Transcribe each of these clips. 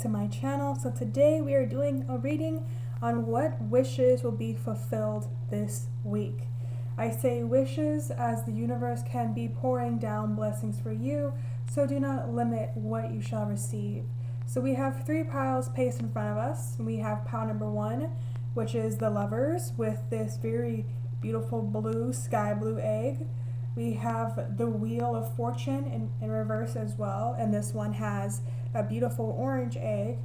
to my channel. So today we are doing a reading on what wishes will be fulfilled this week. I say wishes as the universe can be pouring down blessings for you, so do not limit what you shall receive. So we have 3 piles placed in front of us. We have pile number 1, which is the Lovers with this very beautiful blue, sky blue egg. We have the Wheel of Fortune in reverse as well, and this one has a beautiful orange egg.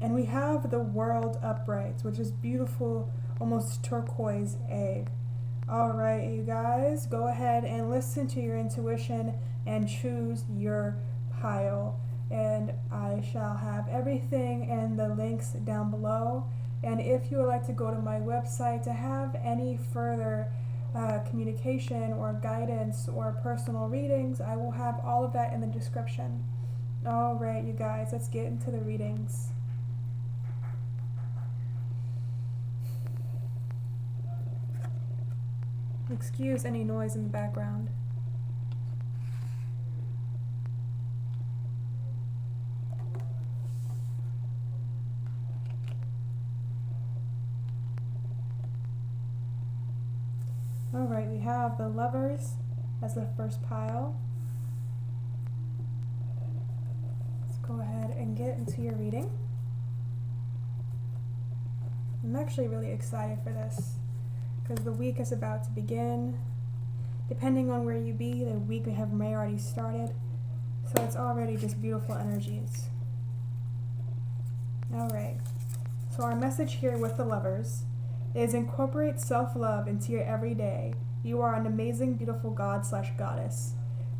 And we have the World upright, which is beautiful, almost turquoise egg. All right, you guys, go ahead and listen to your intuition and choose your pile. And I shall have everything in the links down below. And if you would like to go to my website to have any further communication or guidance or personal readings, I will have all of that in the description. All right, you guys, let's get into the readings. Excuse any noise in the background. All right, we have the Lovers as the first pile. Let's go ahead and get into your reading. I'm actually really excited for this because the week is about to begin. Depending on where you be, the week may already started. So it's already just beautiful energies. All right, so our message here with the Lovers is incorporate self-love into your everyday. You are an amazing, beautiful god/goddess.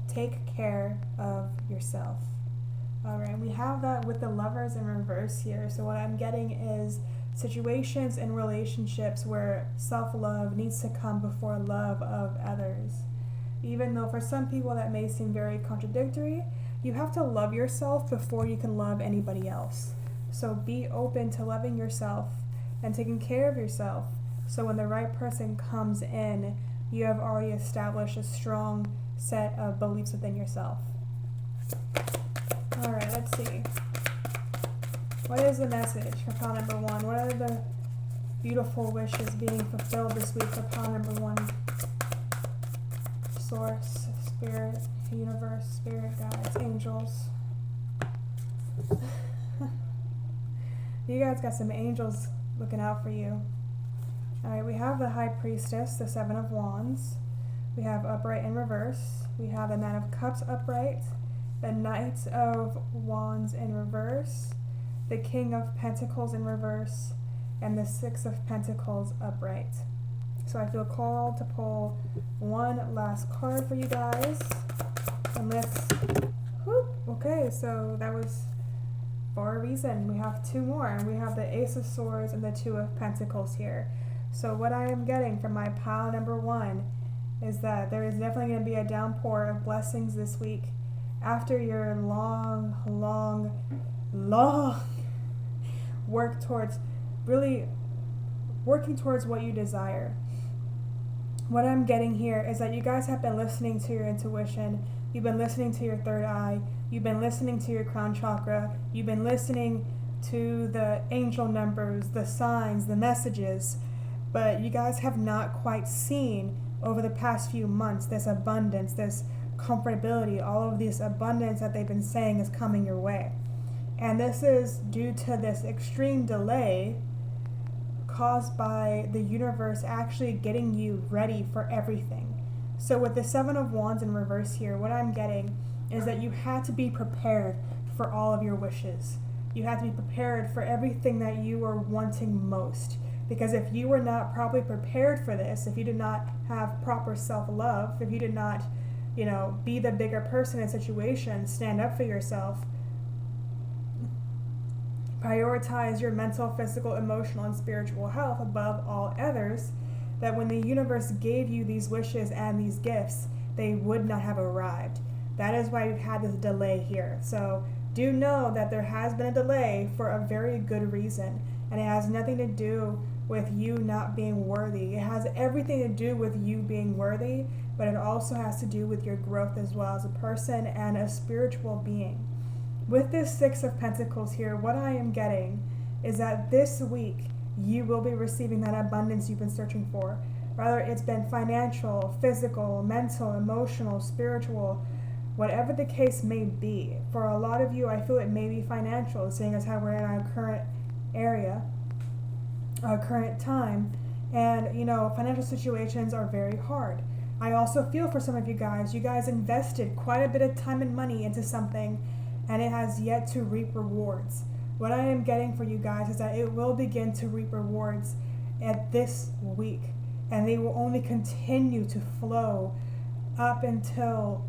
Take care of yourself. All right, we have that with the Lovers in reverse here. So what I'm getting is situations and relationships where self-love needs to come before love of others. Even though for some people that may seem very contradictory, you have to love yourself before you can love anybody else. So be open to loving yourself and taking care of yourself, so when the right person comes in, you have already established a strong set of beliefs within yourself. All right, let's see. What is the message for pile number 1? What are the beautiful wishes being fulfilled this week for pile number 1? Source, Spirit, Universe, Spirit, Guides, Angels. You guys got some angels looking out for you. All right, we have the High Priestess, the 7 of Wands. We have upright in reverse. We have the Nine of Cups upright, the Knight of Wands in reverse, the King of Pentacles in reverse, and the 6 of Pentacles upright. So I feel called to pull one last card for you guys. And let's, okay, so that was for a reason. We have 2 more, and we have the Ace of Swords and the 2 of Pentacles here. So what I am getting from my pile number 1 is that there is definitely going to be a downpour of blessings this week after your long work towards really working towards what you desire. What I'm getting here is that you guys have been listening to your intuition. You've been listening to your third eye. You've been listening to your crown chakra. You've been listening to the angel numbers, the signs, the messages. But you guys have not quite seen over the past few months this abundance, this comfortability, all of this abundance that they've been saying is coming your way. And this is due to this extreme delay caused by the universe actually getting you ready for everything. So with the 7 of Wands in reverse here, what I'm getting is that you had to be prepared for all of your wishes. You had to be prepared for everything that you were wanting most. Because if you were not properly prepared for this, if you did not have proper self-love, if you did not, be the bigger person in a situation, stand up for yourself, prioritize your mental, physical, emotional, and spiritual health above all others, that when the universe gave you these wishes and these gifts, they would not have arrived. That is why we've had this delay here. So do know that there has been a delay for a very good reason, and it has nothing to do with you not being worthy. It has everything to do with you being worthy, but it also has to do with your growth as well as a person and a spiritual being. With this Six of Pentacles here, what I am getting is that this week you will be receiving that abundance you've been searching for. Whether it's been financial, physical, mental, emotional, spiritual, whatever the case may be. For a lot of you, I feel it may be financial, seeing as how we're in our current area, our current time. And, you know, financial situations are very hard. I also feel for some of you guys invested quite a bit of time and money into something, and it has yet to reap rewards. What I am getting for you guys is that it will begin to reap rewards at this week, and they will only continue to flow up until,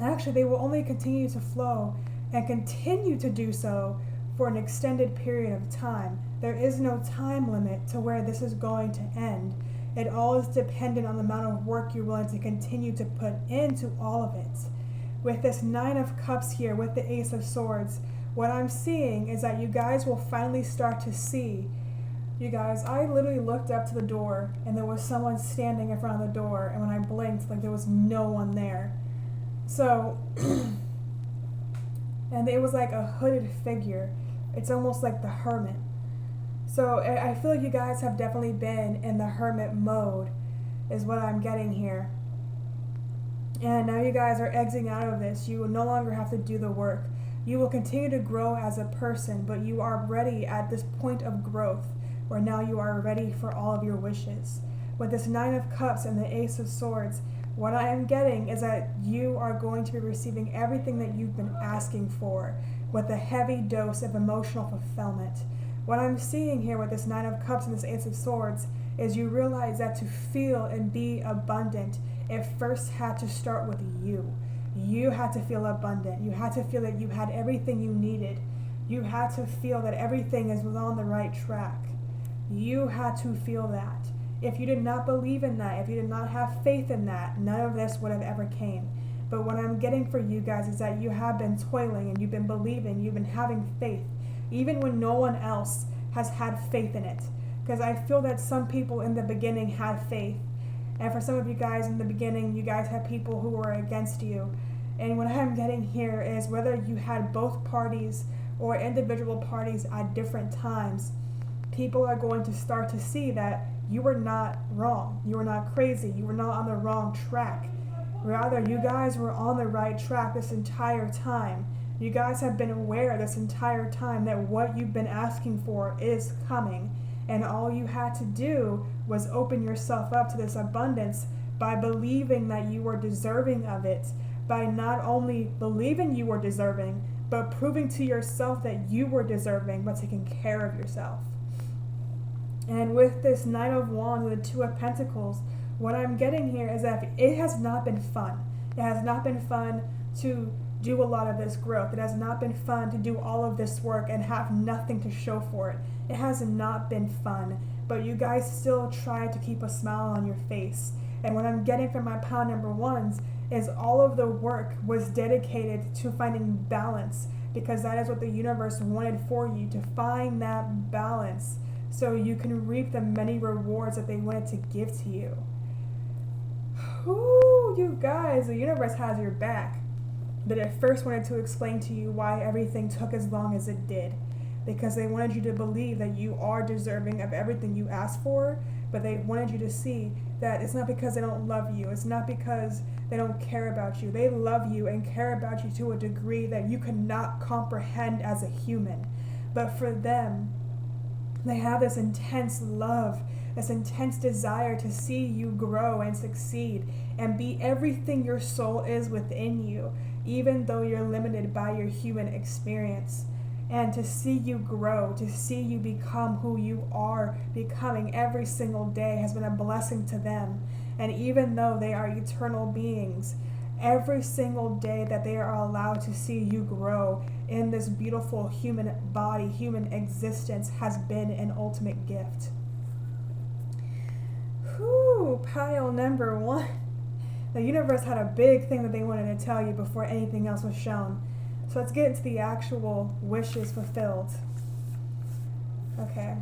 actually they will only continue to flow and continue to do so for an extended period of time. There is no time limit to where this is going to end. It all is dependent on the amount of work you're willing to continue to put into all of it. With this Nine of Cups here, with the Ace of Swords, what I'm seeing is that you guys will finally start to see. You guys, I literally looked up to the door and there was someone standing in front of the door, and when I blinked, like there was no one there. So, and it was like a hooded figure. It's almost like the Hermit. So I feel like you guys have definitely been in the hermit mode, is what I'm getting here. And now you guys are exiting out of this. You will no longer have to do the work. You will continue to grow as a person, but you are ready at this point of growth where now you are ready for all of your wishes. With this Nine of Cups and the Ace of Swords, what I am getting is that you are going to be receiving everything that you've been asking for with a heavy dose of emotional fulfillment. What I'm seeing here with this Nine of Cups and this Ace of Swords is you realize that to feel and be abundant, it first had to start with you. You had to feel abundant. You had to feel that you had everything you needed. You had to feel that everything was on the right track. You had to feel that. If you did not believe in that, if you did not have faith in that, none of this would have ever came. But what I'm getting for you guys is that you have been toiling and you've been believing, you've been having faith, even when no one else has had faith in it. Because I feel that some people in the beginning had faith. And for some of you guys in the beginning, you guys had people who were against you. And what I'm getting here is whether you had both parties or individual parties at different times, people are going to start to see that you were not wrong. You were not crazy. You were not on the wrong track. Rather, you guys were on the right track this entire time. You guys have been aware this entire time that what you've been asking for is coming. And all you had to do was open yourself up to this abundance by believing that you were deserving of it, by not only believing you were deserving, but proving to yourself that you were deserving, but taking care of yourself. And with this Knight of Wands and the Two of Pentacles, what I'm getting here is that it has not been fun. It has not been fun to do a lot of this growth. It has not been fun to do all of this work and have nothing to show for it. It has not been fun, but you guys still try to keep a smile on your face. And what I'm getting from my pound number ones is all of the work was dedicated to finding balance, because that is what the universe wanted for you, to find that balance so you can reap the many rewards that they wanted to give to you. Ooh, you guys, the universe has your back. But it first wanted to explain to you why everything took as long as it did. Because they wanted you to believe that you are deserving of everything you asked for, but they wanted you to see that it's not because they don't love you. It's not because they don't care about you. They love you and care about you to a degree that you could not comprehend as a human. But for them, they have this intense love, this intense desire to see you grow and succeed and be everything your soul is within you, even though you're limited by your human experience. And to see you grow, to see you become who you are becoming every single day has been a blessing to them. And even though they are eternal beings, every single day that they are allowed to see you grow in this beautiful human body, human existence, has been an ultimate gift. Whew, pile number one. The universe had a big thing that they wanted to tell you before anything else was shown. So let's get into the actual wishes fulfilled. Okay.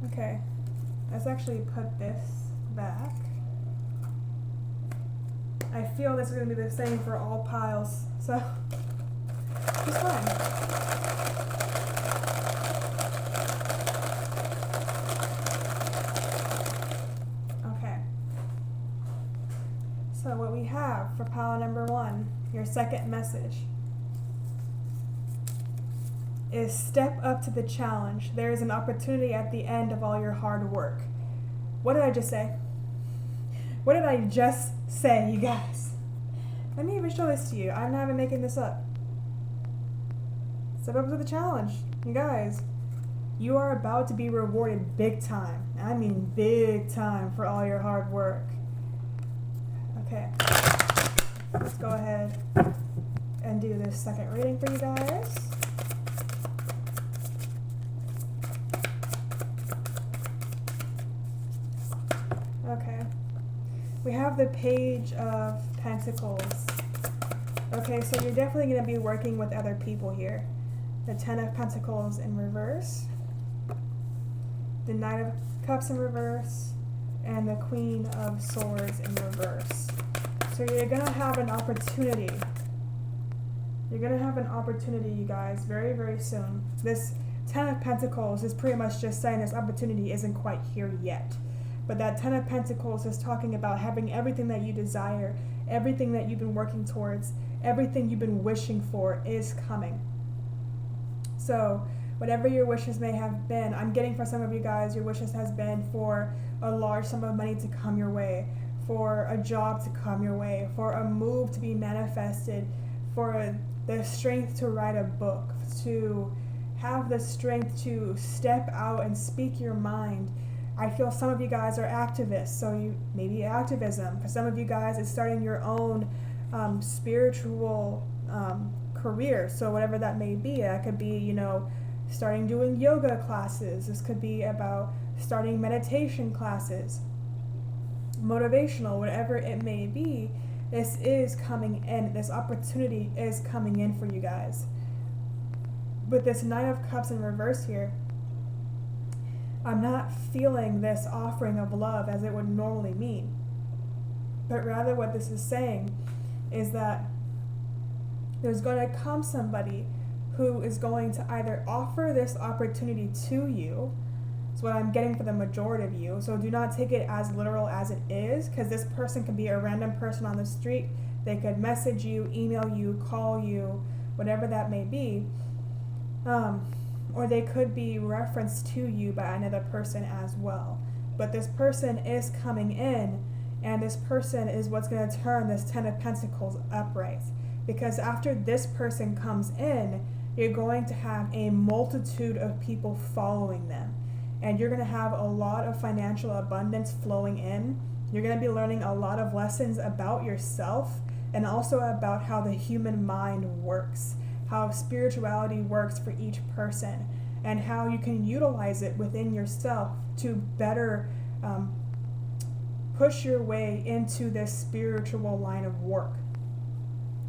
Okay. Let's actually put this back. I feel this is going to be the same for all piles, so it's fine. Okay. So what we have for pile number 1, your second message, is step up to the challenge. There is an opportunity at the end of all your hard work. What did I just say? What did I just say, you guys? Let me even show this to you. I'm not even making this up. Step up to the challenge. You guys, you are about to be rewarded big time. I mean big time for all your hard work. Okay. Let's go ahead and do this second reading for you guys. Okay. We have the Page of Pentacles. Okay, so you're definitely going to be working with other people here. The Ten of Pentacles in reverse, the Knight of Cups in reverse, and the Queen of Swords in reverse. So you're going to have an opportunity. You're going to have an opportunity, you guys, very, very soon. This Ten of Pentacles is pretty much just saying this opportunity isn't quite here yet. But that Ten of Pentacles is talking about having everything that you desire, everything that you've been working towards, everything you've been wishing for is coming. So whatever your wishes may have been, I'm getting for some of you guys, your wishes has been for a large sum of money to come your way, for a job to come your way, for a move to be manifested, for the strength to write a book, to have the strength to step out and speak your mind. I feel some of you guys are activists, so you maybe activism. For some of you guys, it's starting your own spiritual career. So whatever that may be, that could be, you know, starting doing yoga classes. This could be about starting meditation classes, motivational, whatever it may be. This is coming in. This opportunity is coming in for you guys. With this Nine of Cups in reverse here, I'm not feeling this offering of love as it would normally mean. But rather what this is saying is that there's going to come somebody who is going to either offer this opportunity to you. That's what I'm getting for the majority of you. So do not take it as literal as it is, because this person could be a random person on the street. They could message you, email you, call you, whatever that may be. Or they could be referenced to you by another person as well. But this person is coming in, and this person is what's going to turn this Ten of Pentacles upright. Because after this person comes in, you're going to have a multitude of people following them. And you're going to have a lot of financial abundance flowing in. You're going to be learning a lot of lessons about yourself and also about how the human mind works, how spirituality works for each person, and how you can utilize it within yourself to better push your way into this spiritual line of work.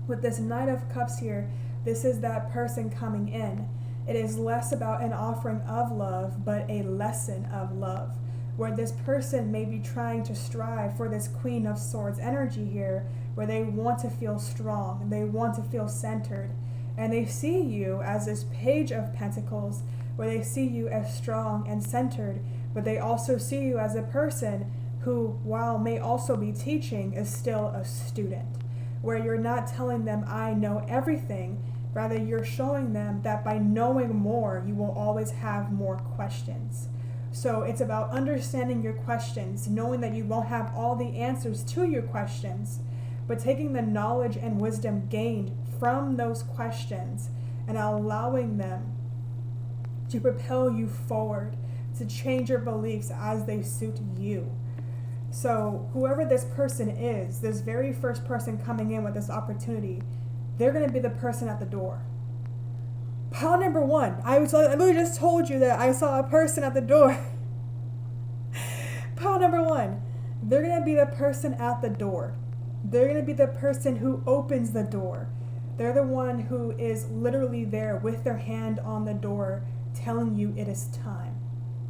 With this Knight of Cups here, this is that person coming in. It is less about an offering of love, but a lesson of love, where this person may be trying to strive for this Queen of Swords energy here, where they want to feel strong, they want to feel centered, and they see you as this Page of Pentacles, where they see you as strong and centered, but they also see you as a person who, while may also be teaching, is still a student, where you're not telling them, I know everything. Rather, you're showing them that by knowing more, you will always have more questions. So it's about understanding your questions, knowing that you won't have all the answers to your questions, but taking the knowledge and wisdom gained from those questions and allowing them to propel you forward, to change your beliefs as they suit you. So whoever this person is, this very first person coming in with this opportunity, they're going to be the person at the door. Pile number 1. I literally just told you that I saw a person at the door. Pile number 1. They're going to be the person at the door. They're going to be the person who opens the door. They're the one who is literally there with their hand on the door telling you it is time.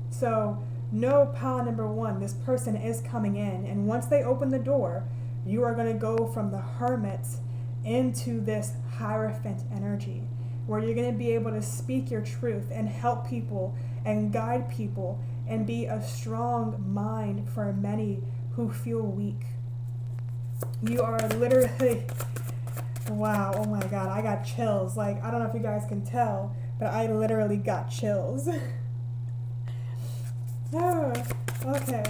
So know pile number 1, this person is coming in, and once they open the door, you are going to go from the hermit into this Hierophant energy, where you're going to be able to speak your truth and help people and guide people and be a strong mind for many who feel weak. You are literally, wow, oh my God, I got chills. Like, I don't know if you guys can tell, but I literally got chills. Oh, okay.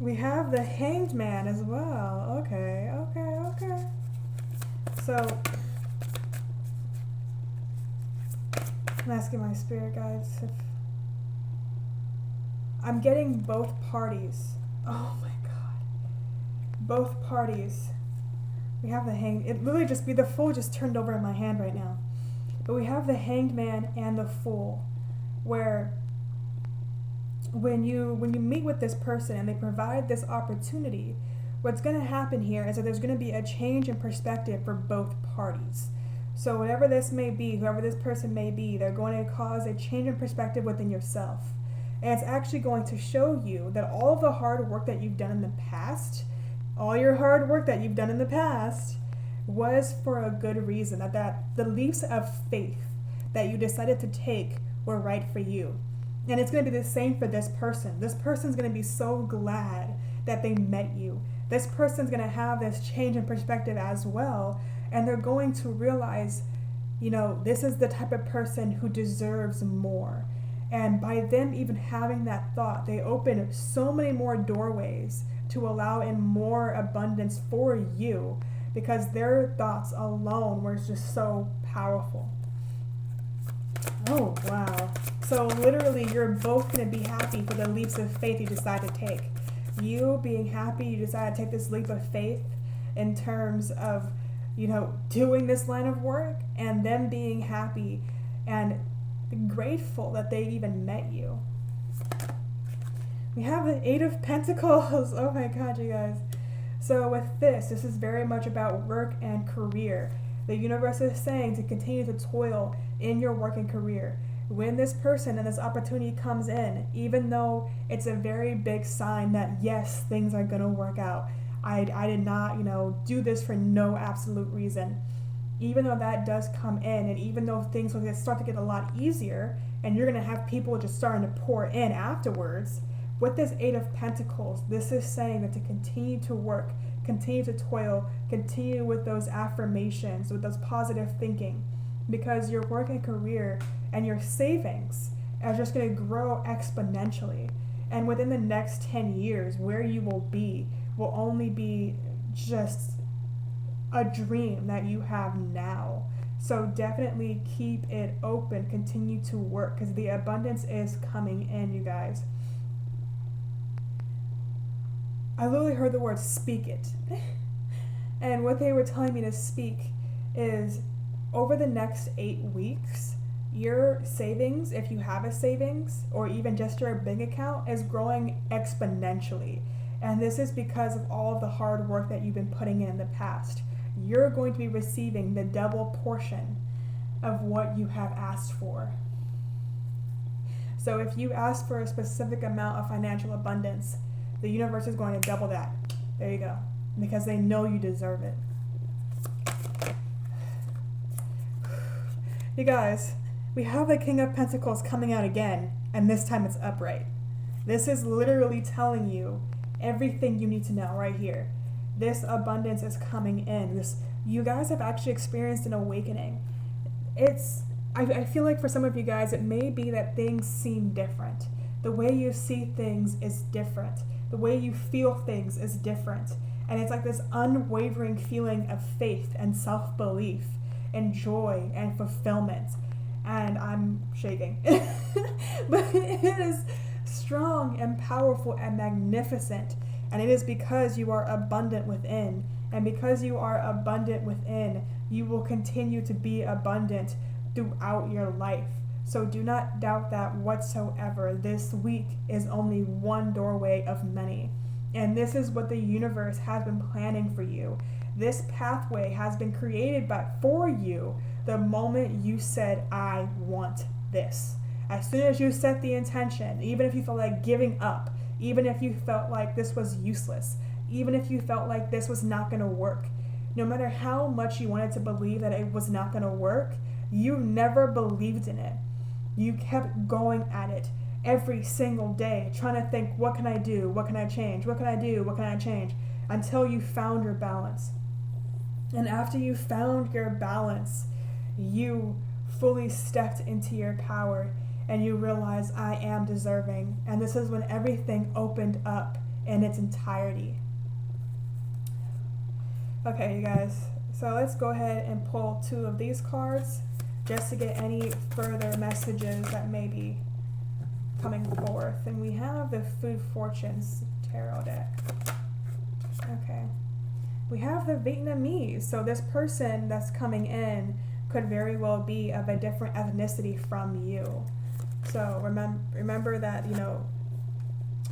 We have the Hanged Man as well. Okay. So, I'm asking my spirit guides if I'm getting both parties. Oh my God. Both parties. We have the Hanged. It literally just the Fool just turned over in my hand right now. But we have the Hanged Man and the Fool, where when you meet with this person and they provide this opportunity, what's going to happen here is that there's going to be a change in perspective for both parties. So whatever this may be, whoever this person may be, they're going to cause a change in perspective within yourself. And it's actually going to show you that all of the hard work that you've done in the past, all your hard work that you've done in the past, was for a good reason. That the leaps of faith that you decided to take were right for you. And it's going to be the same for this person. This person's going to be so glad that they met you. This person's going to have this change in perspective as well. And they're going to realize, this is the type of person who deserves more. And by them even having that thought, they open so many more doorways to allow in more abundance for you, because their thoughts alone were just so powerful. Oh, wow. So literally, you're both going to be happy for the leaps of faith you decide to take. You being happy you decide to take this leap of faith in terms of, doing this line of work, and them being happy and grateful that they even met you. We have the Eight of Pentacles. Oh my God, you guys. So with this is very much about work and career. The universe is saying to continue to toil in your work and career. When this person and this opportunity comes in, even though it's a very big sign that yes, things are going to work out. I did not, do this for no absolute reason. Even though that does come in, and even though things will start to get a lot easier, and you're going to have people just starting to pour in afterwards, with this Eight of Pentacles, this is saying that to continue to work, continue to toil, continue with those affirmations, with those positive thinking, because your work and career and your savings are just going to grow exponentially. And within the next 10 years, where you will only be just a dream that you have now. So definitely keep it open, continue to work, because the abundance is coming in, you guys. I literally heard the word speak it. And what they were telling me to speak is over the next 8 weeks, your savings, if you have a savings, or even just your bank account, is growing exponentially. And this is because of all of the hard work that you've been putting in the past. You're going to be receiving the double portion of what you have asked for. So if you ask for a specific amount of financial abundance, the universe is going to double that. There you go. Because they know you deserve it. You guys, we have the King of Pentacles coming out again, and this time it's upright. This is literally telling you everything you need to know right here. This abundance is coming in. You guys have actually experienced an awakening. I feel like for some of you guys, it may be that things seem different. The way you see things is different. The way you feel things is different. And it's like this unwavering feeling of faith and self-belief and joy and fulfillment. And I'm shaking. But it is strong and powerful and magnificent. And it is because you are abundant within. And because you are abundant within, you will continue to be abundant throughout your life. So do not doubt that whatsoever. This week is only one doorway of many. And this is what the universe has been planning for you. This pathway has been created for you the moment you said, I want this. As soon as you set the intention, even if you feel like giving up, even if you felt like this was useless, even if you felt like this was not going to work. No matter how much you wanted to believe that it was not going to work, you never believed in it. You kept going at it every single day, trying to think, what can I do? What can I change? What can I do? What can I change? Until you found your balance. And after you found your balance, you fully stepped into your power and you realized, I am deserving. And this is when everything opened up in its entirety. Okay, you guys, so let's go ahead and pull 2 of these cards just to get any further messages that may be coming forth. And we have the Food Fortunes Tarot deck. Okay. We have the Vietnamese. So this person that's coming in could very well be of a different ethnicity from you. So remember that, you know,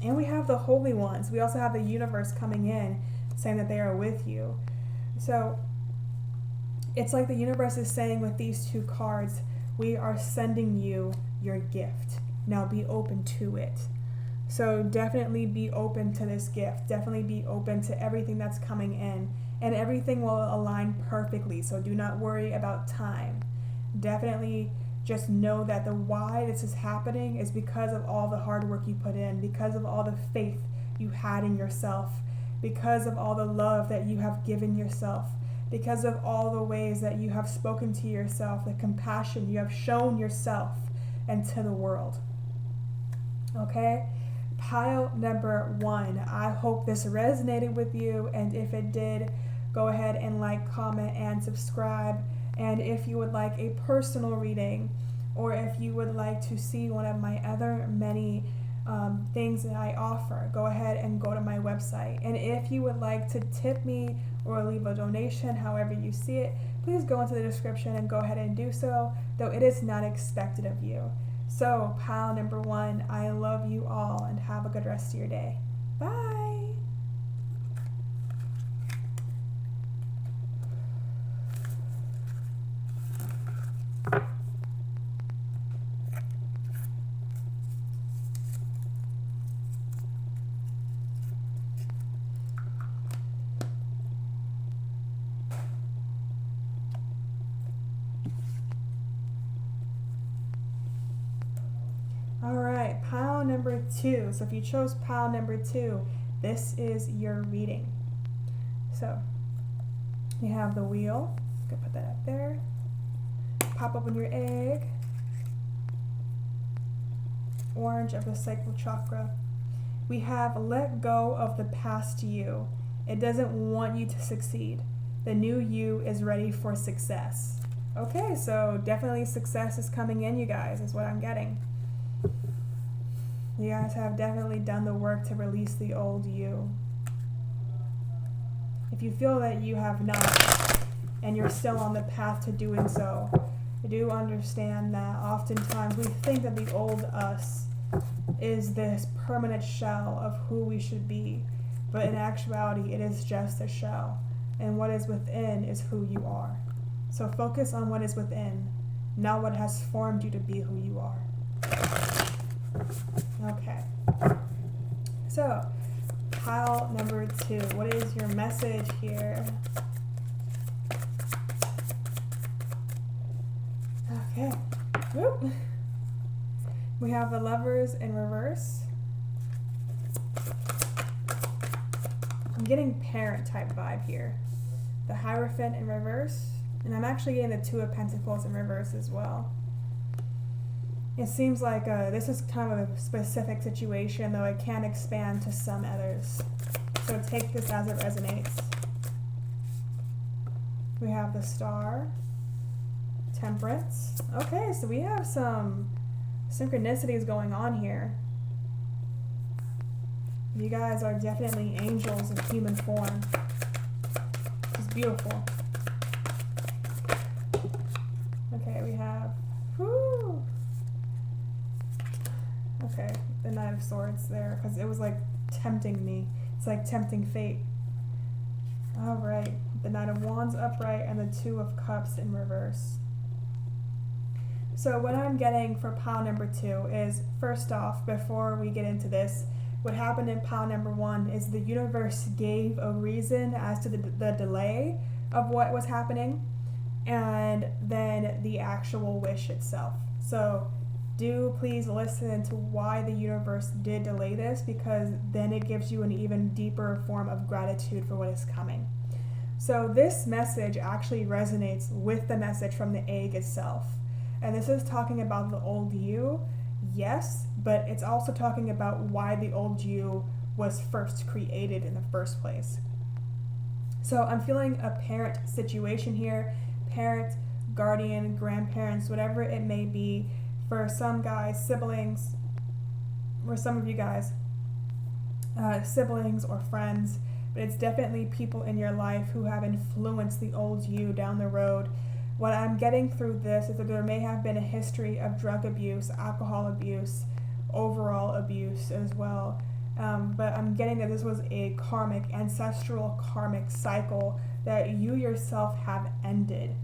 and we have the Holy Ones. We also have the universe coming in saying that they are with you. So it's like the universe is saying with these 2 cards, we are sending you your gift. Now be open to it. So definitely be open to this gift. Definitely be open to everything that's coming in. And everything will align perfectly. So do not worry about time. Definitely just know that the why this is happening is because of all the hard work you put in, because of all the faith you had in yourself, because of all the love that you have given yourself, because of all the ways that you have spoken to yourself, the compassion you have shown yourself and to the world. Okay? Pile number 1. I hope this resonated with you, and if it did, go ahead and like, comment, and subscribe. And if you would like a personal reading, or if you would like to see one of my other many things that I offer, go ahead and go to my website. And if you would like to tip me or leave a donation, however you see it, please go into the description and go ahead and do so, though it is not expected of you. So, pile number 1, I love you all and have a good rest of your day. Bye! Alright, pile number 2. So if you chose pile number 2, this is your reading. So, you have the wheel. Go put that up there. Pop open your egg. Orange of the sacral chakra. We have let go of the past you. It doesn't want you to succeed. The new you is ready for success. Okay, so definitely success is coming in, you guys, is what I'm getting. You guys have definitely done the work to release the old you. If you feel that you have not, and you're still on the path to doing so, do understand that oftentimes we think that the old us is this permanent shell of who we should be, but in actuality it is just a shell, and what is within is who you are. So focus on what is within, not what has formed you to be who you are. Okay, so pile number 2, what is your message here? Okay, whoop. We have the Lovers in reverse. I'm getting parent type vibe here. The Hierophant in reverse, and I'm actually getting the 2 of Pentacles in reverse as well. It seems like this is kind of a specific situation, though it can expand to some others. So take this as it resonates. We have the Star, Temperance. Okay, so we have some synchronicities going on here. You guys are definitely angels in human form. It's beautiful. Okay, we have, whoo! Okay, the Knight of Swords there, because it was like tempting me. It's like tempting fate. Alright, the Knight of Wands upright and the 2 of Cups in reverse. So what I'm getting for pile number 2 is, first off, before we get into this, what happened in pile number 1 is the universe gave a reason as to the delay of what was happening, and then the actual wish itself. So do please listen to why the universe did delay this, because then it gives you an even deeper form of gratitude for what is coming. So this message actually resonates with the message from the egg itself. And this is talking about the old you, yes, but it's also talking about why the old you was first created in the first place. So I'm feeling a parent situation here, parent, guardian, grandparents, whatever it may be. For some guys, siblings, or some of you guys, siblings or friends, but it's definitely people in your life who have influenced the old you down the road. What I'm getting through this is that there may have been a history of drug abuse, alcohol abuse, overall abuse as well. But I'm getting that this was a karmic, ancestral karmic cycle that you yourself have ended.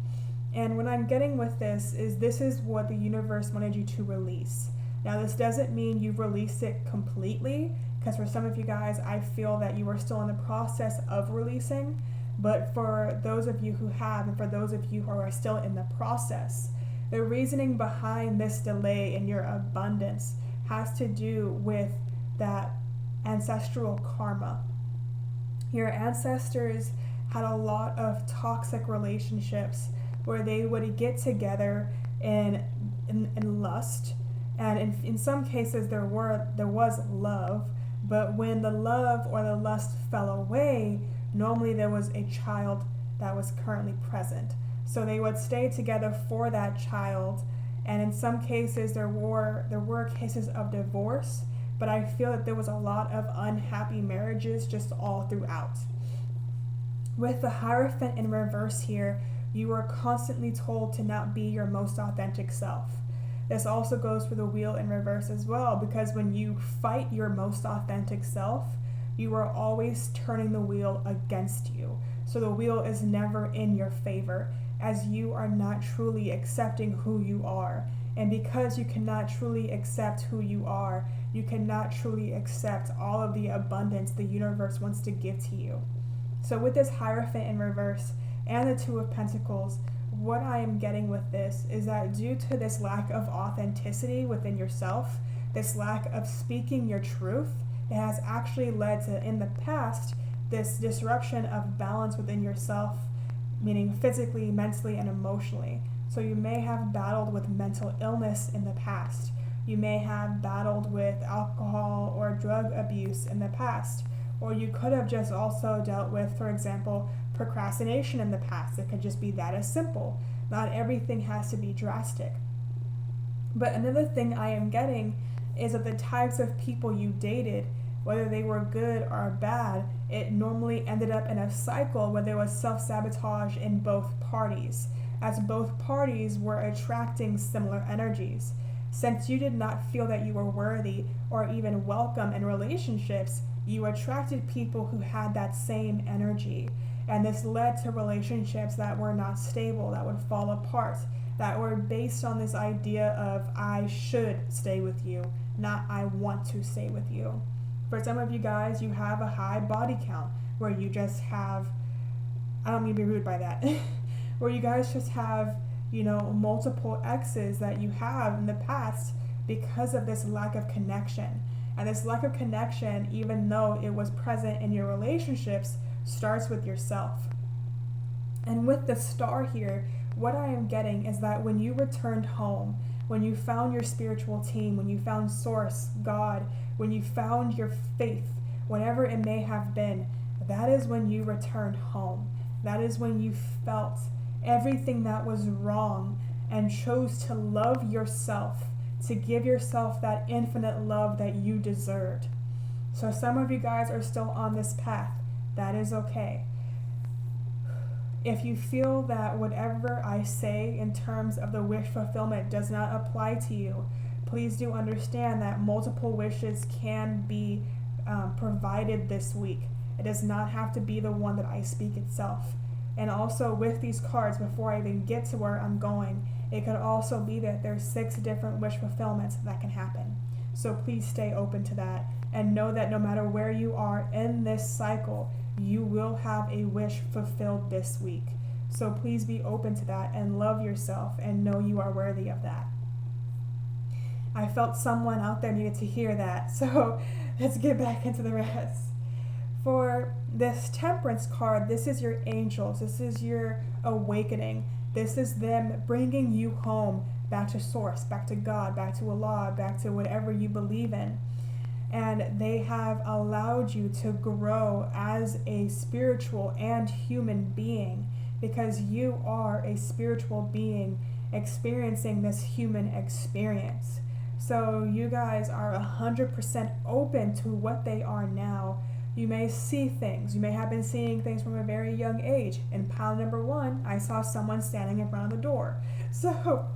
And what I'm getting with this is what the universe wanted you to release. Now, this doesn't mean you've released it completely, because for some of you guys, I feel that you are still in the process of releasing. But for those of you who have, and for those of you who are still in the process, the reasoning behind this delay in your abundance has to do with that ancestral karma. Your ancestors had a lot of toxic relationships where they would get together in lust, and in some cases there was love, but when the love or the lust fell away, normally there was a child that was currently present. So they would stay together for that child, and in some cases there were cases of divorce, but I feel that there was a lot of unhappy marriages just all throughout. With the Hierophant in reverse here, you are constantly told to not be your most authentic self. This also goes for the wheel in reverse as well, because when you fight your most authentic self, you are always turning the wheel against you. So the wheel is never in your favor, as you are not truly accepting who you are. And because you cannot truly accept who you are, you cannot truly accept all of the abundance the universe wants to give to you. So with this Hierophant in reverse and the Two of Pentacles, what I am getting with this is that due to this lack of authenticity within yourself, this lack of speaking your truth, it has actually led to, in the past, this disruption of balance within yourself, meaning physically, mentally, and emotionally. So you may have battled with mental illness in the past. You may have battled with alcohol or drug abuse in the past. Or you could have just also dealt with, for example, procrastination in the past. It could just be that as simple. Not everything has to be drastic. But another thing I am getting is that the types of people you dated, whether they were good or bad, it normally ended up in a cycle where there was self-sabotage in both parties, as both parties were attracting similar energies. Since you did not feel that you were worthy or even welcome in relationships, you attracted people who had that same energy. And this led to relationships that were not stable, that would fall apart, that were based on this idea of I should stay with you, not I want to stay with you. For some of you guys, you have a high body count where you just have, I don't mean to be rude by that, where you guys just have, multiple exes that you have in the past because of this lack of connection. And this lack of connection, even though it was present in your relationships, starts with yourself. And with the star here, what I am getting is that when you returned home, when you found your spiritual team, when you found Source, God, when you found your faith, whatever it may have been, that is when you returned home. That is when you felt everything that was wrong and chose to love yourself, to give yourself that infinite love that you deserved. So some of you guys are still on this path. That is okay. If you feel that whatever I say in terms of the wish fulfillment does not apply to you, please do understand that multiple wishes can be provided this week. It does not have to be the one that I speak itself. And also with these cards, before I even get to where I'm going, it could also be that there's 6 different wish fulfillments that can happen. So please stay open to that. and know that no matter where you are in this cycle, you will have a wish fulfilled this week. So please be open to that and love yourself and know you are worthy of that. I felt someone out there needed to hear that, so let's get back into the rest. For this Temperance card, this is your angels, this is your awakening, this is them bringing you home, back to source, back to God, back to Allah, back to whatever you believe in. And they have allowed you to grow as a spiritual and human being, because you are a spiritual being experiencing this human experience. So you guys are 100% open to what they are now. You may see things. You may have been seeing things from a very young age. In pile number 1, I saw someone standing in front of the door. So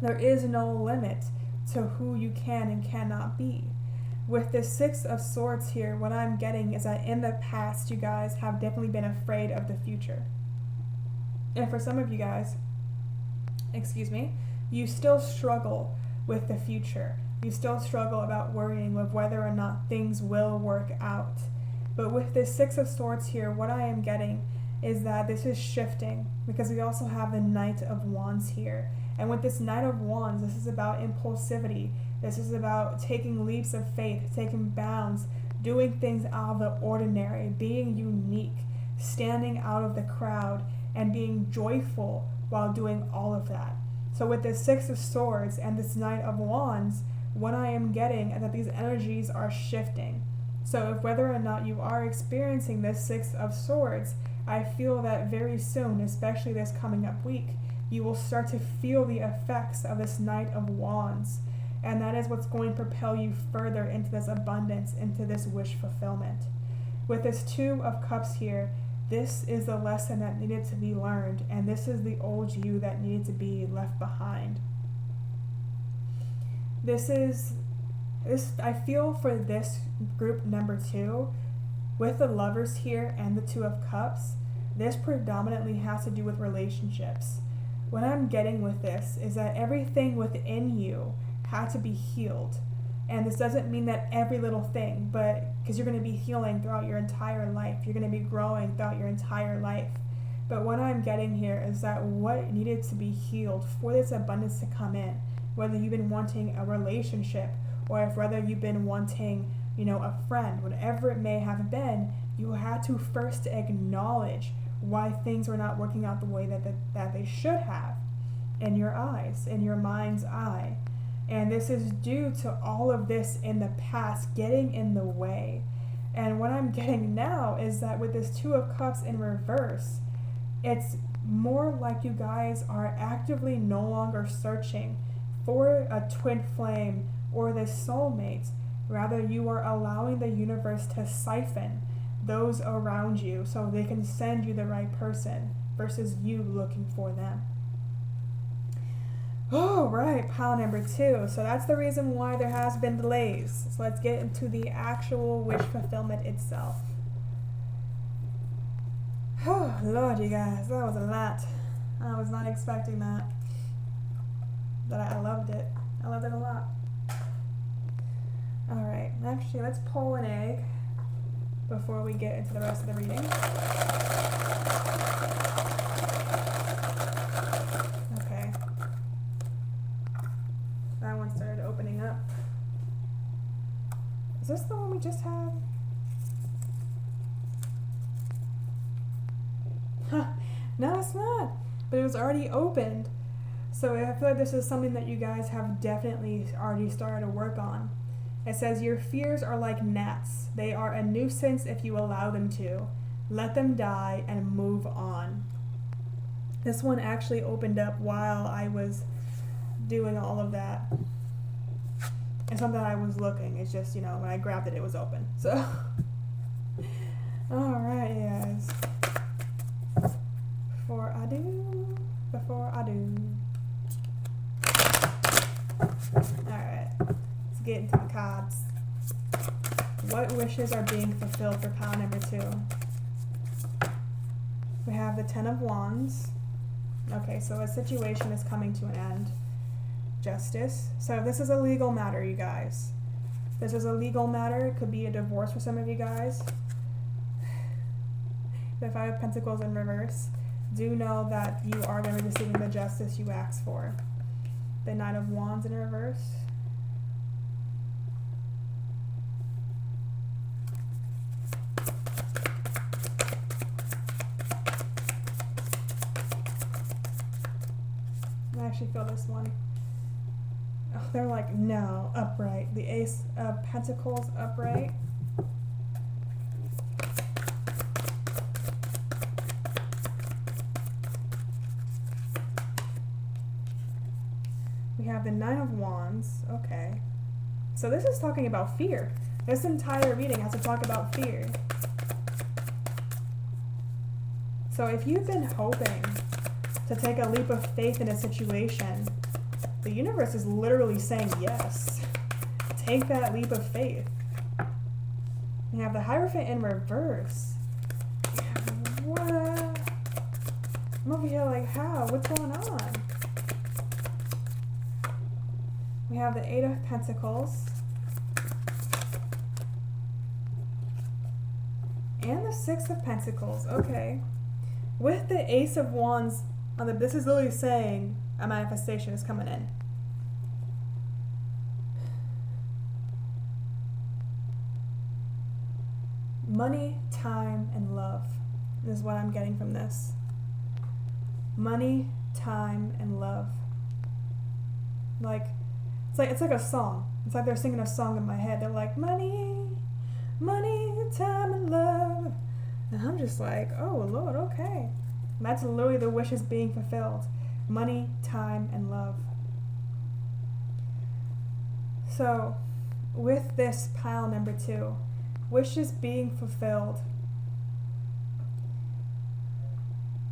there is no limit to who you can and cannot be. With the 6 of Swords here, what I'm getting is that in the past, you guys have definitely been afraid of the future. And for some of you guys, you still struggle with the future. You still struggle about worrying with whether or not things will work out. But with this 6 of Swords here, what I am getting is that this is shifting, because we also have the Knight of Wands here. And with this Knight of Wands, this is about impulsivity. This is about taking leaps of faith, taking bounds, doing things out of the ordinary, being unique, standing out of the crowd, and being joyful while doing all of that. So with this 6 of Swords and this Knight of Wands, what I am getting is that these energies are shifting. So if whether or not you are experiencing this 6 of Swords, I feel that very soon, especially this coming up week, you will start to feel the effects of this Knight of Wands. And that is what's going to propel you further into this abundance, into this wish fulfillment. With this 2 of Cups here, this is the lesson that needed to be learned, and this is the old you that needed to be left behind. I feel for this group number 2, with the Lovers here and the 2 of Cups, this predominantly has to do with relationships. What I'm getting with this is that everything within you had to be healed. And this doesn't mean that every little thing, but because you're going to be healing throughout your entire life. You're going to be growing throughout your entire life. But what I'm getting here is that what needed to be healed for this abundance to come in, whether you've been wanting a relationship or whether you've been wanting, a friend, whatever it may have been, you had to first acknowledge why things were not working out the way that they should have in your eyes, in your mind's eye. And this is due to all of this in the past getting in the way. And what I'm getting now is that with this 2 of Cups in reverse, it's more like you guys are actively no longer searching for a twin flame or this soulmate. Rather, you are allowing the universe to siphon those around you so they can send you the right person versus you looking for them. Oh, right, pile number 2. So that's the reason why there has been delays. So let's get into the actual wish fulfillment itself. Oh, Lord, you guys, that was a lot. I was not expecting that. But I loved it. I loved it a lot. Alright, actually, let's pull an egg before we get into the rest of the reading. Okay. That one started opening up. Is this the one we just had? Huh. No, it's not. But it was already opened. So I feel like this is something that you guys have definitely already started to work on. It says, your fears are like gnats. They are a nuisance if you allow them to. Let them die and move on. This one actually opened up while I was doing all of that. It's not that I was looking. It's just, when I grabbed it, it was open. So, alright, guys. Before I do. Alright. Get into the cards. What wishes are being fulfilled for pile number 2? We have the 10 of Wands. Okay, so a situation is coming to an end. Justice. So this is a legal matter, you guys. This is a legal matter. It could be a divorce for some of you guys. The Five of Pentacles in reverse. Do know that you are going to be receiving the justice you asked for. The Knight of Wands in reverse. I actually feel this one. Oh, they're like, no, upright. The Ace of Pentacles upright. We have the Nine of Wands. Okay. So this is talking about fear. This entire reading has to talk about fear. So if you've been hoping to take a leap of faith in a situation, the universe is literally saying yes. Take that leap of faith. We have the Hierophant in reverse. What? I'm over here like, how? What's going on? We have the Eight of Pentacles. And the Six of Pentacles. Okay. With the Ace of Wands on the, this is literally saying a manifestation is coming in. Money, time, and love is what I'm getting from this. Money, time, and love. It's like a song. It's like they're singing a song in my head. They're like, money, money, time, and love. And I'm just like, oh Lord, okay. And that's literally the wishes being fulfilled. Money, time, and love. So, with this pile number 2, wishes being fulfilled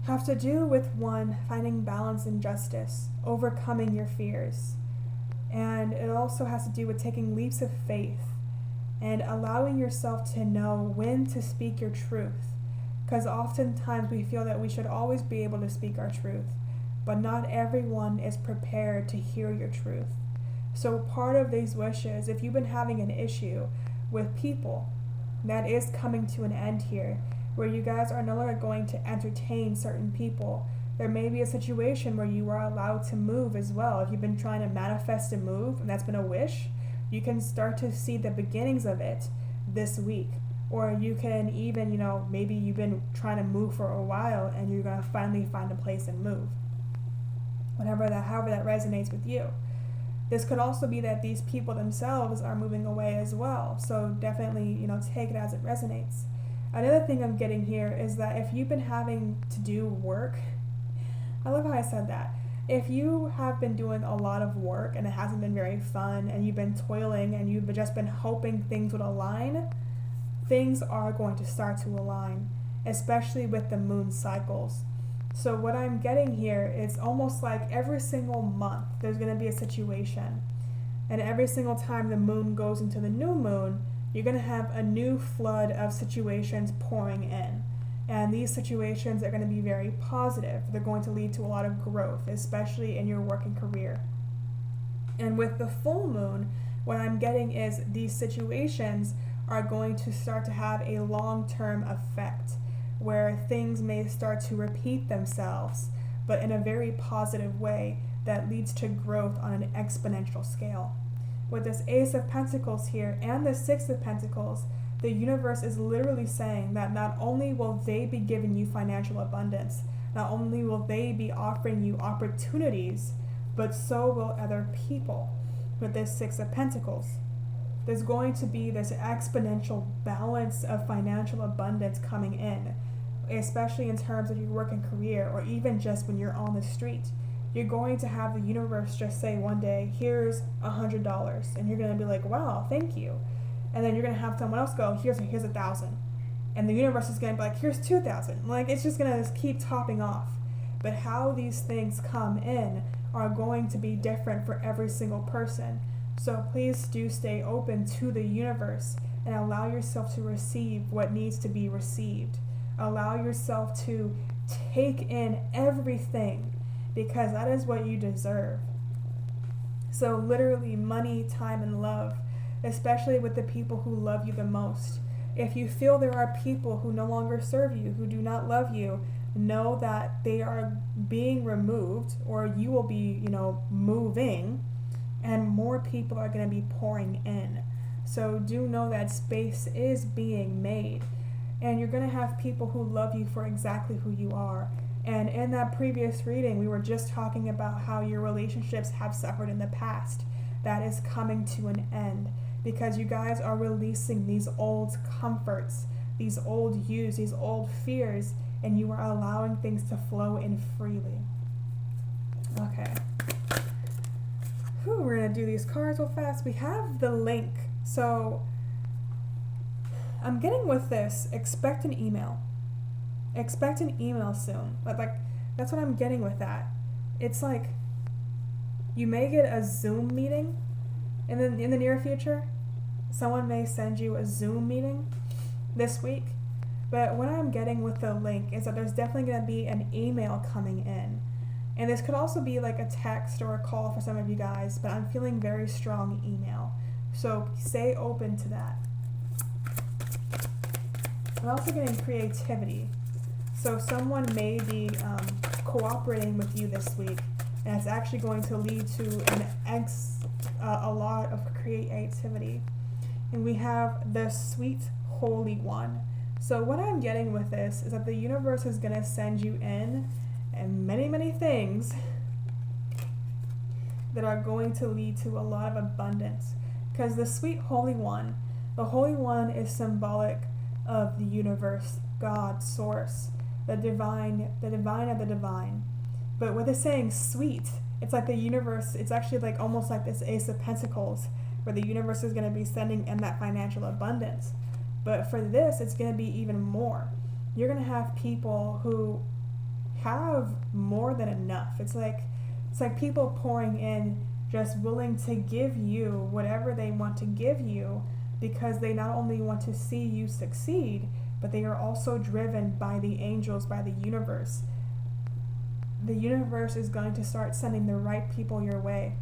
have to do with, one, finding balance and justice, overcoming your fears. And it also has to do with taking leaps of faith and allowing yourself to know when to speak your truth. Because oftentimes we feel that we should always be able to speak our truth, but not everyone is prepared to hear your truth. So part of these wishes, if you've been having an issue with people, that is coming to an end here, where you guys are no longer going to entertain certain people. There may be a situation where you are allowed to move as well. If you've been trying to manifest a move, and that's been a wish, you can start to see the beginnings of it this week. Or you can even, maybe you've been trying to move for a while and you're going to finally find a place and move. However that resonates with you. This could also be that these people themselves are moving away as well. So definitely, take it as it resonates. Another thing I'm getting here is that if you've been having to do work, I love how I said that. If you have been doing a lot of work and it hasn't been very fun and you've been toiling and you've just been hoping things would align, things are going to start to align, especially with the moon cycles. So what I'm getting here is almost like every single month there's going to be a situation. And every single time the moon goes into the new moon, you're going to have a new flood of situations pouring in. And these situations are going to be very positive. They're going to lead to a lot of growth, especially in your working career. And with the full moon, what I'm getting is these situations are going to start to have a long-term effect where things may start to repeat themselves, but in a very positive way that leads to growth on an exponential scale. With this Ace of Pentacles here and the Six of Pentacles, the universe is literally saying that not only will they be giving you financial abundance, not only will they be offering you opportunities, but so will other people. With this Six of Pentacles, there's going to be this exponential balance of financial abundance coming in, especially in terms of your work and career, or even just when you're on the street. You're going to have the universe just say one day, here's $100, and you're going to be like, wow, thank you. And then you're going to have someone else go, here's 1,000. And the universe is going to be like, here's 2,000. Like, it's just going to just keep topping off. But how these things come in are going to be different for every single person. So please do stay open to the universe and allow yourself to receive what needs to be received. Allow yourself to take in everything, because that is what you deserve. So literally, money, time, and love especially with the people who love you the most. If you feel there are people who no longer serve you, who do not love you, know that they are being removed, or you will be, moving, and more people are going to be pouring in. So do know that space is being made, and you're going to have people who love you for exactly who you are. And in that previous reading, we were just talking about how your relationships have suffered in the past. That is coming to an end, because you guys are releasing these old comforts, these old yous, these old fears, and you are allowing things to flow in freely. Okay. We're going to do these cards real fast. We have the link. So I'm getting with this, expect an email. Expect an email soon. But that's what I'm getting with that. It's like you may get a Zoom meeting in the near future. Someone may send you a Zoom meeting this week. But what I'm getting with the link is that there's definitely going to be an email coming in. And this could also be like a text or a call for some of you guys, but I'm feeling very strong email. So stay open to that. I'm also getting creativity. So someone may be cooperating with you this week, and it's actually going to lead to a lot of creativity. And we have the sweet Holy One. So what I'm getting with this is that the universe is going to send you in and many, many things that are going to lead to a lot of abundance. Because the sweet Holy One, the Holy One is symbolic of the universe, God, Source, the divine of the divine. But with it saying sweet, it's like the universe, it's actually like almost like this Ace of Pentacles, where the universe is going to be sending in that financial abundance. But for this, it's going to be even more. You're going to have people who have more than enough. It's like people pouring in, just willing to give you whatever they want to give you, because they not only want to see you succeed, but they are also driven by the angels, by the universe. The universe is going to start sending the right people your way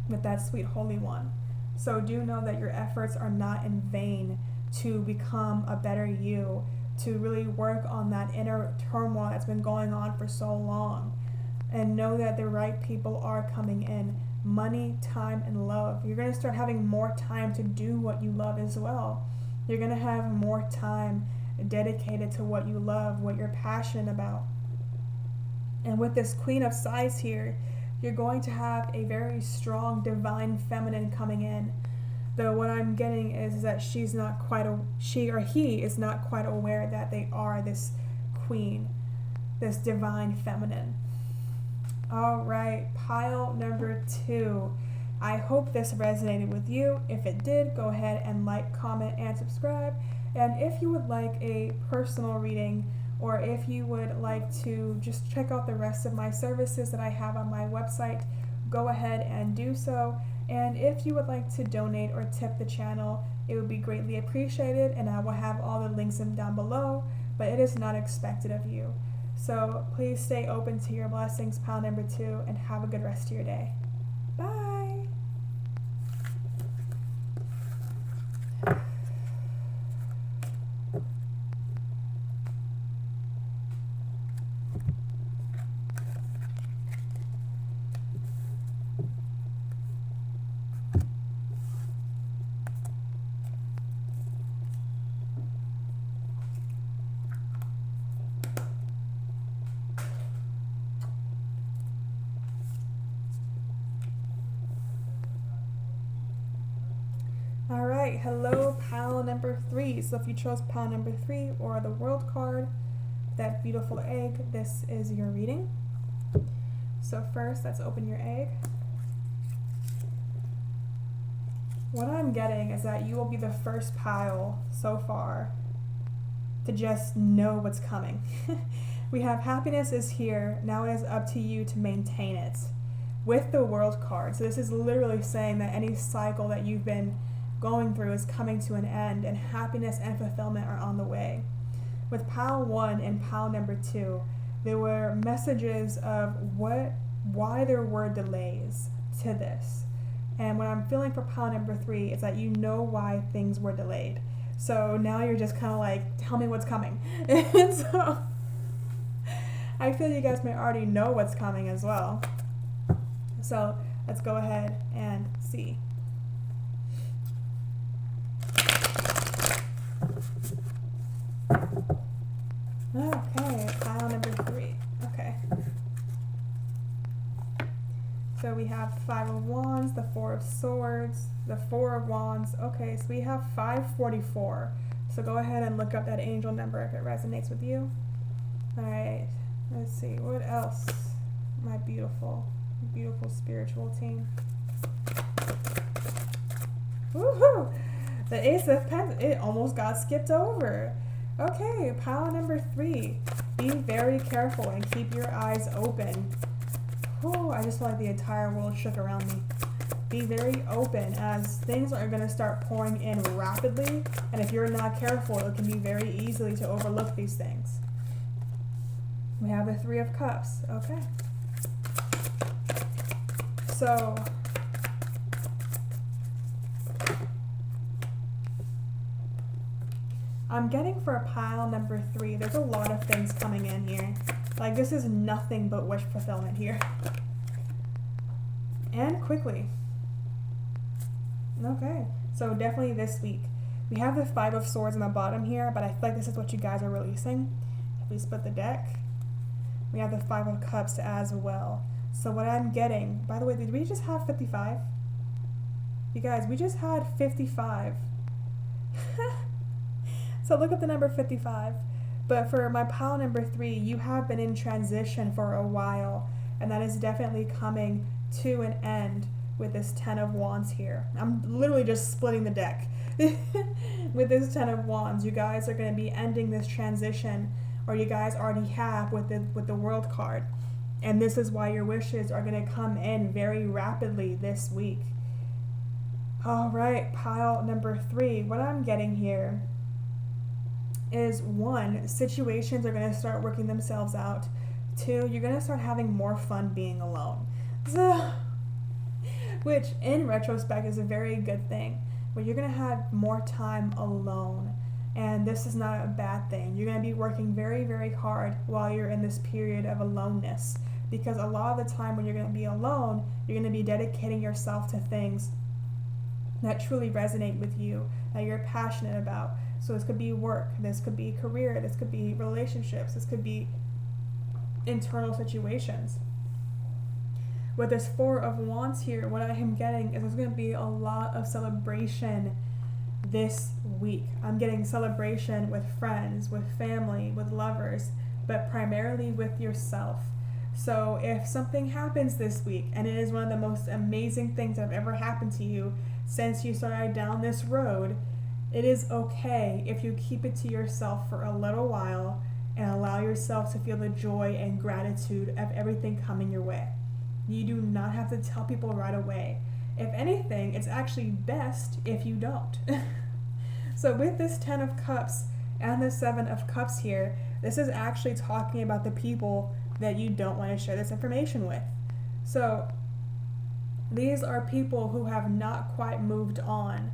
with that sweet Holy One. So do know that your efforts are not in vain to become a better you, to really work on that inner turmoil that's been going on for so long. And know that the right people are coming in. Money, time, and love. You're going to start having more time to do what you love as well. You're going to have more time dedicated to what you love, what you're passionate about. And with this Queen of Scythes here, you're going to have a very strong divine feminine coming in. Though what I'm getting is that she or he is not quite aware that they are this queen, this divine feminine. All right, pile number 2. I hope this resonated with you. If it did, go ahead and like, comment, and subscribe. And if you would like a personal reading, or if you would like to just check out the rest of my services that I have on my website, go ahead and do so. And if you would like to donate or tip the channel, it would be greatly appreciated, and I will have all the links down below, but it is not expected of you. So please stay open to your blessings, pile number 2, and have a good rest of your day. Bye! Alright, hello pile number 3. So if you chose pile number 3 or the World card, that beautiful egg, this is your reading. So first, let's open your egg. What I'm getting is that you will be the first pile so far to just know what's coming. We have happiness is here, now it is up to you to maintain it. With the World card, so this is literally saying that any cycle that you've been going through is coming to an end, and happiness and fulfillment are on the way. With pile 1 and pile number 2, there were messages of why there were delays to this. And what I'm feeling for pile number 3 is that you know why things were delayed. So now you're just kind of like, tell me what's coming. And so I feel you guys may already know what's coming as well. So let's go ahead and see. Okay, pile number 3. Okay. So we have 5 of Wands, the 4 of Swords, the 4 of Wands. Okay, so we have 544. So go ahead and look up that angel number if it resonates with you. Alright, let's see. What else? My beautiful, beautiful spiritual team. Woohoo! The Ace of Pentacles, it almost got skipped over. Okay, pile number 3. Be very careful and keep your eyes open. Oh, I just feel like the entire world shook around me. Be very open as things are going to start pouring in rapidly, and if you're not careful, it can be very easily to overlook these things. We have the 3 of Cups. Okay. So I'm getting for pile number 3, there's a lot of things coming in here. Like, this is nothing but wish fulfillment here. And quickly. Okay, so definitely this week. We have the 5 of Swords on the bottom here, but I feel like this is what you guys are releasing. If we split the deck, we have the 5 of Cups as well. So what I'm getting, by the way, did we just have 55? You guys, we just had 55. So look up the number 55. But for my pile number 3, you have been in transition for a while, and that is definitely coming to an end with this 10 of Wands here. I'm literally just splitting the deck. With this 10 of Wands, you guys are going to be ending this transition, or you guys already have with the World card. And this is why your wishes are going to come in very rapidly this week. All right, pile number 3. What I'm getting here is 1, situations are going to start working themselves out. 2, you're going to start having more fun being alone. So, which in retrospect is a very good thing. But you're going to have more time alone. And this is not a bad thing. You're going to be working very, very hard while you're in this period of aloneness. Because a lot of the time when you're going to be alone, you're going to be dedicating yourself to things that truly resonate with you, that you're passionate about. So this could be work, this could be career, this could be relationships, this could be internal situations. With this 4 of Wands here, what I am getting is there's going to be a lot of celebration this week. I'm getting celebration with friends, with family, with lovers, but primarily with yourself. So if something happens this week, and it is one of the most amazing things that have ever happened to you since you started down this road, it is okay if you keep it to yourself for a little while and allow yourself to feel the joy and gratitude of everything coming your way. You do not have to tell people right away. If anything, it's actually best if you don't. So with this 10 of Cups and the 7 of Cups here, this is actually talking about the people that you don't want to share this information with. So these are people who have not quite moved on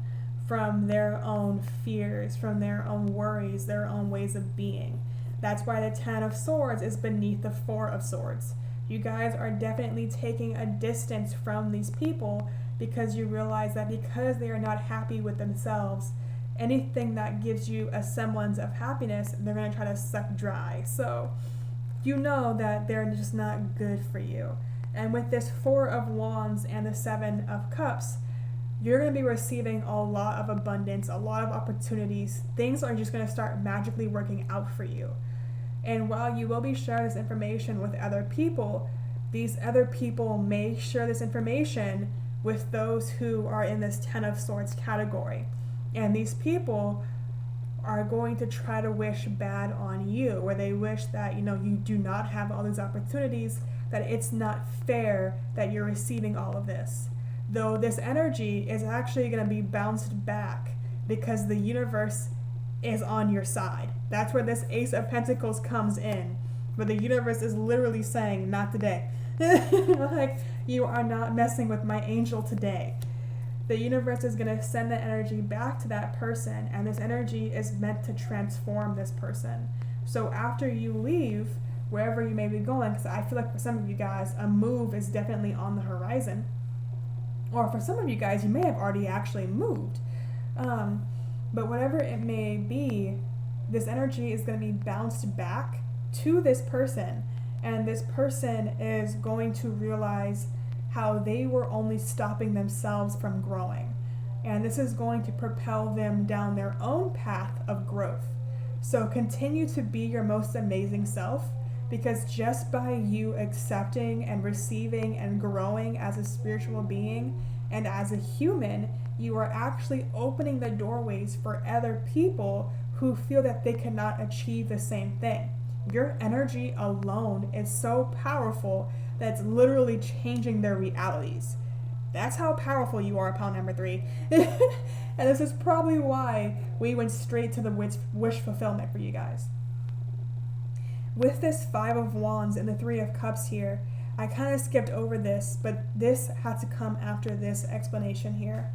from their own fears, from their own worries, their own ways of being. That's why the 10 of Swords is beneath the 4 of Swords. You guys are definitely taking a distance from these people because you realize that because they are not happy with themselves, anything that gives you a semblance of happiness, they're going to try to suck dry. So you know that they're just not good for you. And with this 4 of Wands and the 7 of Cups, you're going to be receiving a lot of abundance, a lot of opportunities. Things are just going to start magically working out for you. And while you will be sharing this information with other people, these other people may share this information with those who are in this 10 of Swords category. And these people are going to try to wish bad on you, where they wish that, you do not have all these opportunities, that it's not fair that you're receiving all of this. Though this energy is actually going to be bounced back because the universe is on your side. That's where this Ace of Pentacles comes in, where the universe is literally saying, not today. Like, you are not messing with my angel today. the universe is going to send the energy back to that person, and this energy is meant to transform this person. So after you leave, wherever you may be going, because I feel like for some of you guys, a move is definitely on the horizon. Or for some of you guys, you may have already actually moved. But whatever it may be, this energy is going to be bounced back to this person. And this person is going to realize how they were only stopping themselves from growing. And this is going to propel them down their own path of growth. So continue to be your most amazing self, because just by you accepting and receiving and growing as a spiritual being and as a human, you are actually opening the doorways for other people who feel that they cannot achieve the same thing. Your energy alone is so powerful that it's literally changing their realities. That's how powerful you are, pal number 3. And this is probably why we went straight to the wish fulfillment for you guys. With this 5 of Wands and the 3 of Cups here, I kind of skipped over this, but this had to come after this explanation here.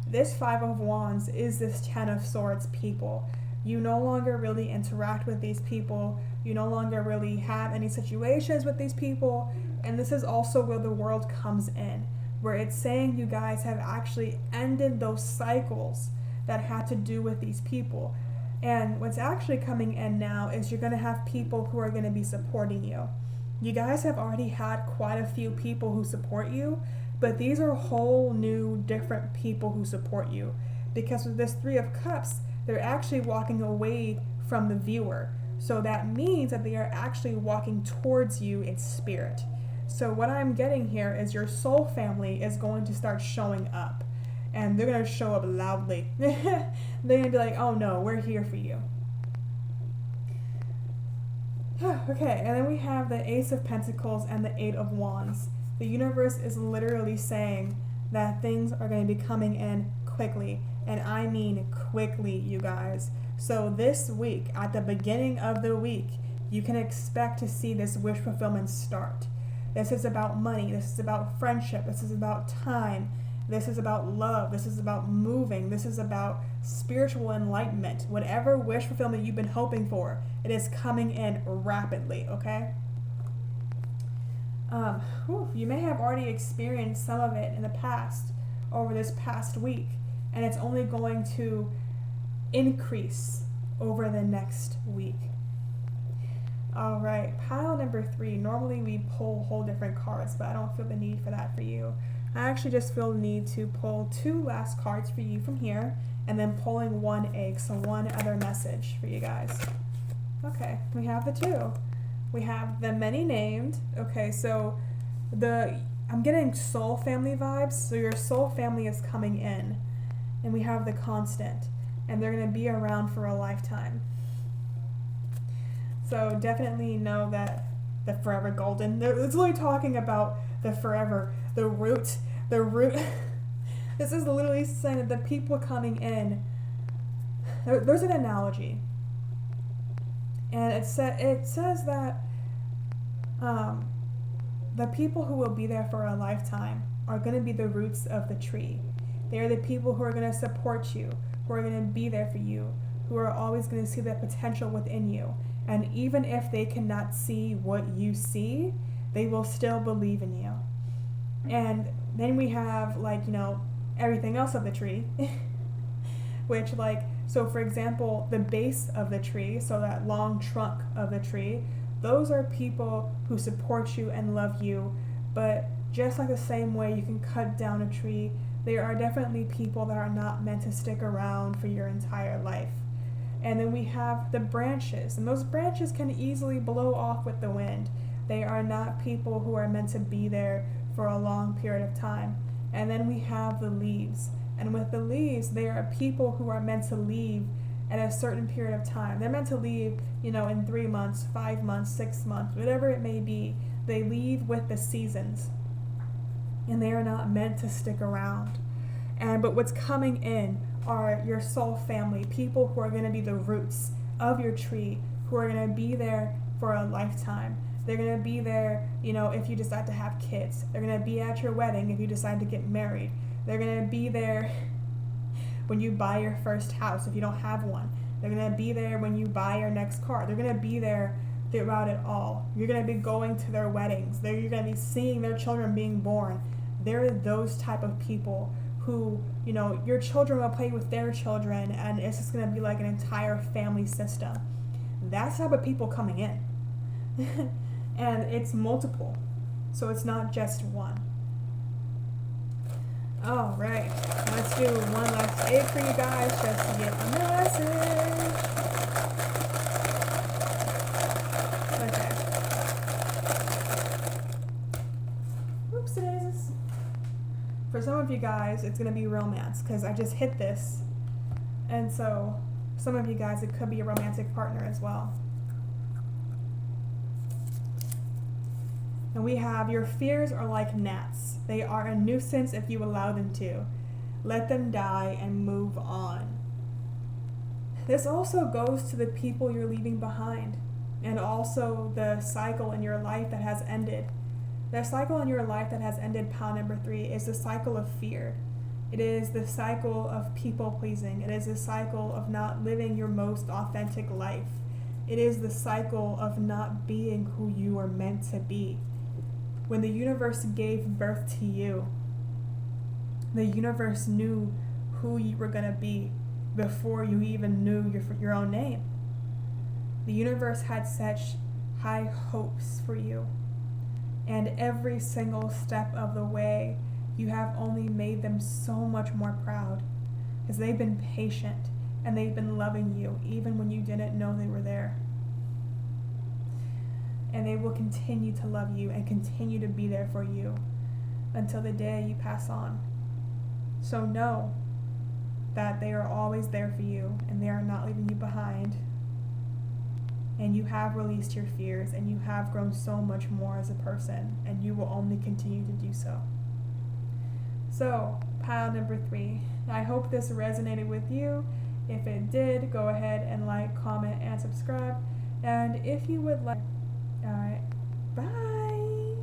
This 5 of Wands is this 10 of Swords people. You no longer really interact with these people. You no longer really have any situations with these people. And this is also where the world comes in, where it's saying you guys have actually ended those cycles that had to do with these people. And what's actually coming in now is you're going to have people who are going to be supporting you. You guys have already had quite a few people who support you, but these are whole new different people who support you. Because with this 3 of Cups, they're actually walking away from the viewer. So that means that they are actually walking towards you in spirit. So what I'm getting here is your soul family is going to start showing up. And they're going to show up loudly. They're going to be like, oh no, we're here for you. Okay, and then we have the Ace of Pentacles and the 8 of Wands. The universe is literally saying that things are going to be coming in quickly. And I mean quickly, you guys. So this week, at the beginning of the week, you can expect to see this wish fulfillment start. This is about money. This is about friendship. This is about time. This is about love. This is about moving. This is about spiritual enlightenment. Whatever wish fulfillment you've been hoping for, it is coming in rapidly, okay? You may have already experienced some of it in the past, over this past week, and it's only going to increase over the next week. All right, pile number 3. Normally we pull whole different cards, but I don't feel the need for that for you. I actually just feel the need to pull 2 last cards for you from here, and then pulling 1 egg, so 1 other message for you guys. Okay, we have the 2. We have the many named. Okay, so I'm getting soul family vibes, so your soul family is coming in. And we have the constant, and they're going to be around for a lifetime. So definitely know that the forever golden, it's really talking about the forever, the root. This is literally saying that the people coming in, there's an analogy. And it says that the people who will be there for a lifetime are going to be the roots of the tree. They are the people who are going to support you, who are going to be there for you, who are always going to see the potential within you. And even if they cannot see what you see, they will still believe in you. And then we have, everything else of the tree, which, so for example, the base of the tree, so that long trunk of the tree, those are people who support you and love you. But just like the same way you can cut down a tree, there are definitely people that are not meant to stick around for your entire life. And then we have the branches, and those branches can easily blow off with the wind. They are not people who are meant to be there for a long period of time. And then we have the leaves, and with the leaves, they are people who are meant to leave at a certain period of time. They're meant to leave, in 3 months, 5 months, 6 months, whatever it may be. They leave with the seasons, and they are not meant to stick around. But what's coming in are your soul family, people who are going to be the roots of your tree, who are going to be there for a lifetime. They're going to be there, if you decide to have kids. They're going to be at your wedding if you decide to get married. They're going to be there when you buy your first house if you don't have one. They're going to be there when you buy your next car. They're going to be there throughout it all. You're going to be going to their weddings. You're going to be seeing their children being born. They're those type of people who, your children will play with their children, and it's just going to be like an entire family system. That's the type of people coming in. And it's multiple. So it's not just one. All right, let's do one last egg for you guys just to get the message. Okay. Oopsies. For some of you guys, it's going to be romance because I just hit this. And so some of you guys, it could be a romantic partner as well. And we have, your fears are like gnats. They are a nuisance if you allow them to. Let them die and move on. This also goes to the people you're leaving behind, and also the cycle in your life that has ended. The cycle in your life that has ended, pile number 3, is the cycle of fear. It is the cycle of people pleasing. It is the cycle of not living your most authentic life. It is the cycle of not being who you are meant to be. When the universe gave birth to you, the universe knew who you were going to be before you even knew your own name. The universe had such high hopes for you. And every single step of the way, you have only made them so much more proud, because they've been patient and they've been loving you even when you didn't know they were there. And they will continue to love you and continue to be there for you until the day you pass on. So know that they are always there for you and they are not leaving you behind. And you have released your fears and you have grown so much more as a person, and you will only continue to do so. So, pile number 3. I hope this resonated with you. If it did, go ahead and like, comment, and subscribe. And if you would like... Alright, bye!